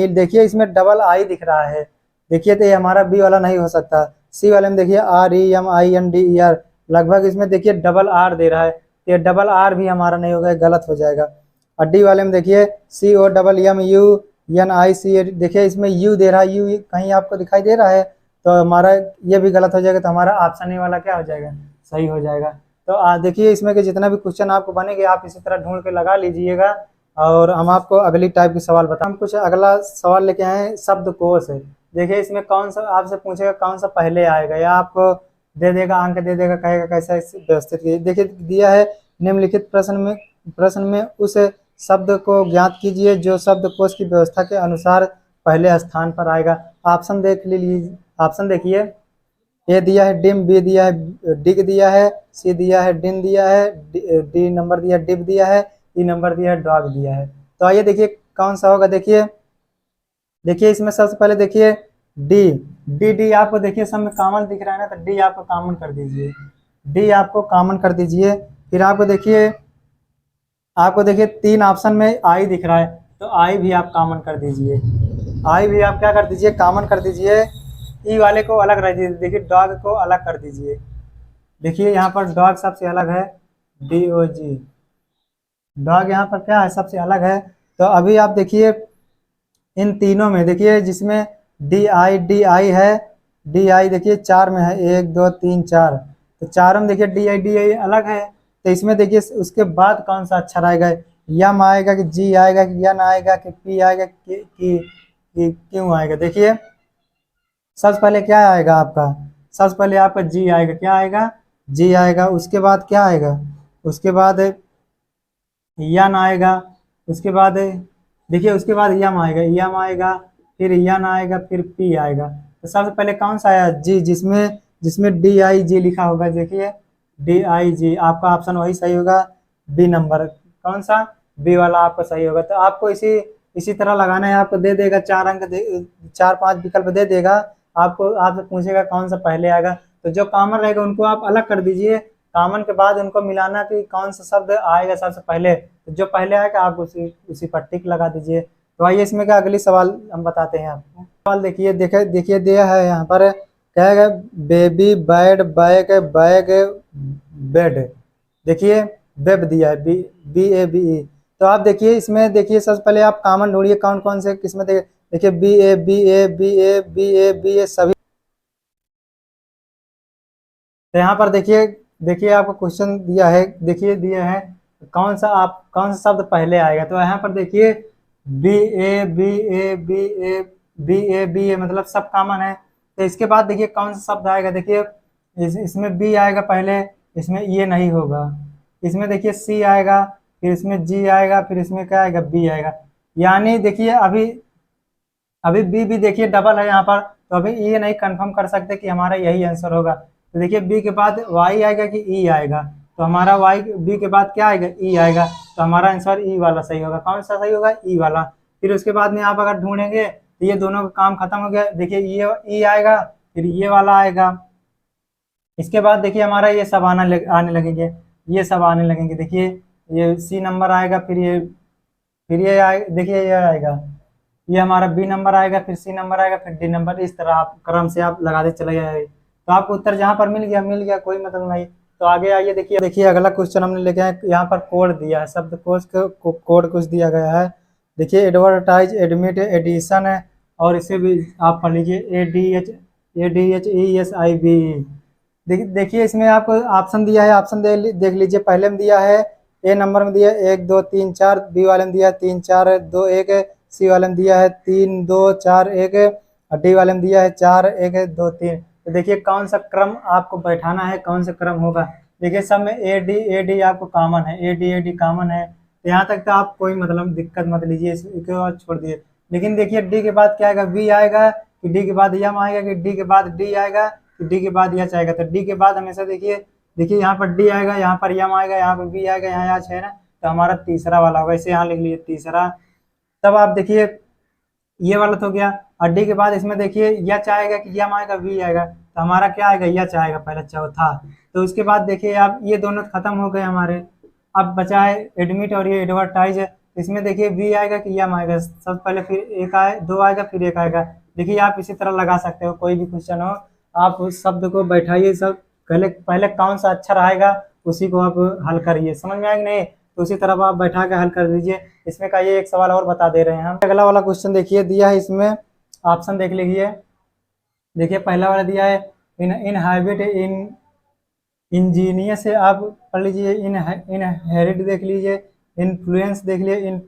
देखिए इसमें डबल आई दिख रहा है, देखिए तो ये हमारा बी वाला नहीं हो सकता। सी वाले में देखिए REMINDER, लगभग इसमें देखिए डबल आर दे रहा है, तो ये डबल आर भी हमारा नहीं होगा, गलत हो जाएगा। और डी वाले में देखिए COMMUNICATE, NIC, देखिए इसमें यू दे रहा है, यू कहीं आपको दिखाई दे रहा है, तो हमारा ये भी गलत हो जाएगा, तो हमारा ऑप्शन ए वाला क्या हो जाएगा, सही हो जाएगा। तो देखिए इसमें के जितना भी क्वेश्चन आपको बनेंगे आप इसी तरह ढूंढ के लगा लीजिएगा। और हम आपको अगली टाइप के सवाल बताएं। हम कुछ अगला सवाल लेके आए हैं, शब्दकोश है। देखिए इसमें कौन सा आपसे पूछेगा कौन सा पहले आएगा, या आपको दे देगा अंक दे देगा, कहेगा कैसा इसे व्यवस्थित कीजिए। देखिए दिया है निम्नलिखित प्रश्न में उस शब्द को ज्ञात कीजिए जो शब्दकोश की व्यवस्था के अनुसार पहले स्थान पर आएगा। ऑप्शन देख लीजिए, ऑप्शन देखिए, ए दिया है डिम, बी दिया है डिग दिया है, सी दिया है डिन दिया है, डी नंबर दिया है डिब दिया है, ई नंबर दिया है डॉग दिया है। तो आइए देखिए कौन सा होगा। देखिए इसमें सबसे पहले देखिए डी, डी आपको देखिए सब में कॉमन दिख रहा है ना, तो डी आपको कॉमन कर दीजिए, डी आपको कॉमन कर दीजिए। फिर आपको देखिए 3 ऑप्शन में आई दिख रहा है, तो आई भी आप कॉमन कर दीजिए, आई भी आप क्या कर दीजिए, कॉमन कर दीजिए। ई वाले को अलग रख दीजिए, देखिए डॉग को अलग कर दीजिए। देखिए यहाँ पर डॉग सबसे अलग है, DOG, डॉग यहाँ पर क्या है, सबसे अलग है। तो अभी आप देखिए इन तीनों में देखिए जिसमें डी आई है, DI देखिए 4 में है, 1 2 3 4, तो चारों में देखिए डी आई अलग है। तो इसमें देखिए उसके बाद कौन सा अक्षर आएगा, यम आएगा कि जी आएगा कि यन आएगा कि पी आएगा कि क्यों आएगा। देखिए सबसे पहले क्या आएगा आपका, सबसे पहले आपका जी आएगा, क्या आएगा, जी आएगा। उसके बाद क्या आएगा, उसके बाद यन आएगा, उसके बाद देखिए उसके बाद यम आएगा, फिर यन आएगा, फिर पी आएगा। तो सबसे पहले कौन सा आया, जी, जिसमें जिसमें DIG लिखा होगा। देखिए DIG आपका ऑप्शन वही सही होगा, बी नंबर, कौन सा, बी वाला आपका सही होगा। तो आपको इसी तरह लगाना है, आपको दे देगा 4 अंक, 4 5 विकल्प दे देगा आपको, आपसे पूछेगा कौन सा पहले आएगा। तो जो कॉमन रहेगा उनको आप अलग कर दीजिए, कॉमन के बाद उनको मिलाना कि कौन सा शब्द आएगा सबसे पहले, तो जो पहले आएगा आप उसी पर टिक लगा दीजिए। तो आइए इसमें का अगली सवाल हम बताते हैं आपको। सवाल देखिए दिया है यहाँ पर, कहेगा baby bad bag bag bed, देखिए बेब दिया है, BABE। तो आप देखिए इसमें देखिए सबसे पहले आप कॉमन ढूंढिए कौन कौन से किसमें देखिए BA सभी। तो यहाँ पर देखिए आपको क्वेश्चन दिया है, देखिए दिया है कौन सा शब्द पहले आएगा। तो यहाँ पर देखिए BA मतलब सब कॉमन है। तो इसके बाद देखिए कौन सा शब्द आएगा, देखिए इसमें बी आएगा पहले, इसमें ये नहीं होगा। इसमें देखिए सी आएगा, फिर इसमें जी आएगा, फिर इसमें क्या आएगा, बी आएगा। यानी देखिए अभी बी भी देखिए डबल है यहाँ पर, तो अभी ये नहीं कंफर्म कर सकते कि हमारा यही आंसर होगा। तो देखिए बी के बाद वाई आएगा कि ई आएगा, तो हमारा बी के बाद क्या आएगा, ई आएगा, तो हमारा आंसर ई वाला सही होगा। कौन सा सही होगा, ई वाला। फिर उसके बाद में आप अगर ढूंढेंगे तो ये दोनों का काम खत्म हो गया। देखिए ये ई आएगा, फिर ये वाला आएगा, इसके बाद देखिए हमारा ये सब आने लगेंगे, ये सब आने लगेंगे। देखिए ये सी नंबर आएगा, देखिए ये आएगा, ये हमारा बी नंबर आएगा, फिर सी नंबर आएगा, फिर डी नंबर। इस तरह आप क्रम से आप लगाते चले जाएंगे, तो आपको उत्तर जहाँ पर मिल गया कोई मतलब नहीं। तो आगे आइए देखिए अगला क्वेश्चन हमने लेके आए, यहाँ पर कोड दिया है, शब्दकोश को कोड कुछ दिया गया है। देखिए एडवर्टाइज, एडमिट, एडिशन है, और इसे भी आप पढ़ लीजिए ADHESIB। देखिए इसमें आपको ऑप्शन दिया है, ऑप्शन देख लीजिए। पहले में दिया है ए नंबर में दिया 1 2 3 4, बी वाले में दिया 3 4 2 1, सी वाले में दिया है 3 2 4 1, और डी वाले में दिया है 4 1 2 3। तो देखिए कौन सा क्रम आपको बैठाना है, कौन सा क्रम होगा। देखिए सब में AD आपको कॉमन है, AD कॉमन है, तो यहाँ तक तो आप कोई मतलब दिक्कत मत लीजिए, इसके बाद छोड़ दिए। लेकिन देखिए डी के बाद क्या आएगा, बी आएगा कि डी के बाद यम आएगा, कि डी के बाद डी आएगा, कि डी के बाद यच आएगा। तो डी के बाद हमेशा देखिए यहाँ पर डी आएगा, यहाँ पर यम आएगा, यहाँ पर बी आएगा, यहाँ यच है ना, तो हमारा तीसरा वाला होगा, इसे यहाँ लिख लीजिए तीसरा। तब आप देखिए ये वाला तो गया, और डी के बाद इसमें देखिए यच आएगा कि यम आएगा, वी आएगा, तो हमारा क्या आएगा, यच आएगा पहला, चौथा। तो उसके बाद देखिए आप ये दोनों खत्म हो गए हमारे, अब बचा है एडमिट और ये एडवर्टाइज है। इसमें देखिए वी आएगा कि यम आएगा, सबसे पहले फिर एक दो आएगा, फिर एक आएगा। देखिए आप इसी तरह लगा सकते हो, कोई भी क्वेश्चन हो आप उस शब्द को बैठाइए, सब पहले कौन सा अक्षर आएगा उसी को आप हल करिए, समझ में आएगा नहीं। तो उसी तरह आप बैठा के हल कर दीजिए। इसमें का ये एक सवाल और बता दे रहे हैं हम। अगला वाला क्वेश्चन देखिए, दिया है इसमें ऑप्शन देख लीजिए। देखिए पहला वाला दिया है इन हैबिट इन इंजीनियस से आप पढ़ लीजिए, इन हेरिड देख लीजिए, इन्फ्लुएंस देख लीजिए,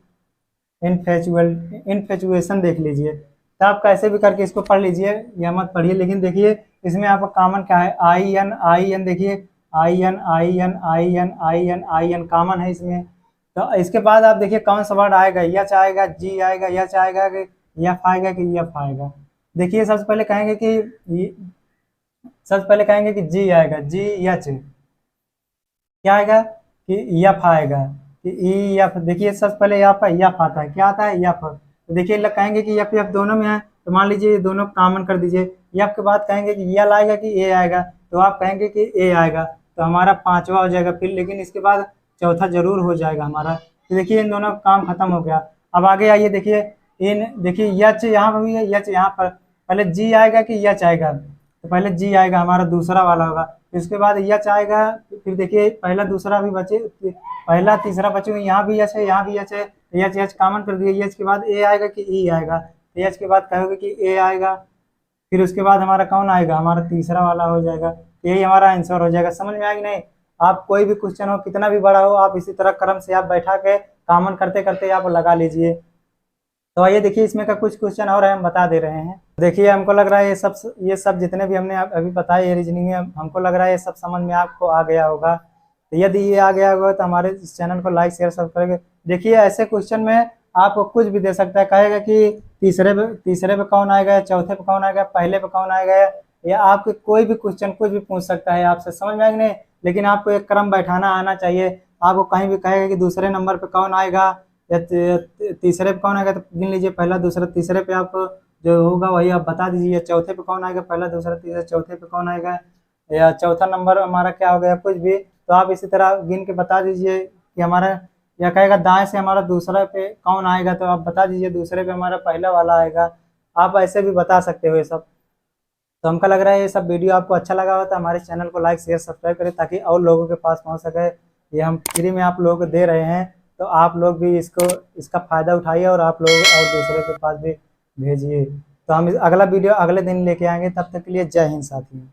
इनफेचुएशन देख लीजिए। तो आप कैसे भी करके इसको पढ़ लीजिए, यह मत पढ़िए। लेकिन देखिए इसमें आपका कॉमन क्या है, आई एन देखिए, आई एन कॉमन है इसमें। तो इसके बाद आप देखिए कौन सा वर्ड आएगा, यच आएगा, जी आएगा, यच आएगा कि यफ आएगा कि यफ आएगा। देखिए सबसे पहले कहेंगे कि जी आएगा, जी यच। क्या आएगा कि यफ आएगा कि ई यफ। देखिए सबसे पहले यहाँ पर यफ आता है, क्या आता है, यफ। तो देखिए कहेंगे कि यफ यफ दोनों में है, तो मान लीजिए ये दोनों कॉमन कर दीजिए। यफ के बाद कहेंगे कि यल आएगा कि ए आएगा, तो आप कहेंगे कि ए आएगा, तो हमारा पांचवा हो जाएगा फिर। लेकिन इसके बाद चौथा जरूर हो जाएगा हमारा। तो देखिए इन दोनों का काम खत्म हो गया। अब आगे आइए, देखिए यच यहाँ पर भी है, यच यहाँ पर। पहले जी आएगा कि यच आएगा, तो पहले जी आएगा, हमारा दूसरा वाला होगा। इसके बाद यच आएगा, फिर देखिए पहला दूसरा भी बचे, पहला तीसरा बचे, यहाँ भी यच है, यहाँ भी यच है, यच यच कॉमन कर दिया। यच के बाद ए आएगा कि ई आएगा, तो यच के बाद कहोगे कि ए आएगा। फिर उसके बाद हमारा कौन आएगा, हमारा तीसरा वाला हो जाएगा। यही हमारा आंसर हो जाएगा। समझ में आएगी नहीं? आप कोई भी क्वेश्चन हो, कितना भी बड़ा हो, आप इसी तरह क्रम से आप बैठा के कॉमन करते करते आप लगा लीजिए। तो आइए देखिए इसमें का कुछ क्वेश्चन और है, हम बता दे रहे हैं। देखिए हमको लग रहा है ये सब जितने भी हमने अभी बताए ये रीजनिंग है, हमको लग रहा है ये सब समझ में आपको आ गया होगा। तो यदि ये आ गया होगा तो हमारे इस चैनल को लाइक शेयर सब्सक्राइब। देखिए ऐसे क्वेश्चन में आपको कुछ भी दे सकता है, कहेगा कि तीसरे पे कौन आएगा, चौथे पे कौन आएगा, पहले पे कौन आएगा, या आपके कोई भी क्वेश्चन कुछ भी पूछ सकता है आपसे। समझ में आएगा नहीं? लेकिन आपको एक क्रम बैठाना आना चाहिए। आपको कहीं भी कहेगा कि दूसरे नंबर पे कौन आएगा या तीसरे पे कौन आएगा, तो गिन लीजिए पहला दूसरा तीसरे पे आप जो होगा वही आप बता दीजिए। चौथे पे कौन आएगा, पहला दूसरा तीसरा चौथे पे कौन आएगा, या चौथा नंबर हमारा क्या हो गया, कुछ भी। तो आप इसी तरह गिन के बता दीजिए कि हमारा, या कहेगा दाएं से हमारा दूसरा पे कौन आएगा, तो आप बता दीजिए दूसरे पे हमारा पहला वाला आएगा। आप ऐसे भी बता सकते हो ये सब। तो हमको लग रहा है ये सब वीडियो आपको अच्छा लगा हो तो हमारे चैनल को लाइक शेयर सब्सक्राइब करें, ताकि और लोगों के पास पहुंच सके। ये हम फ्री में आप लोगों को दे रहे हैं, तो आप लोग भी इसका फ़ायदा उठाइए और आप लोग और दूसरे के पास भी भेजिए। तो हम अगला वीडियो अगले दिन लेके आएंगे। तब तक के लिए जय हिंद साथियों।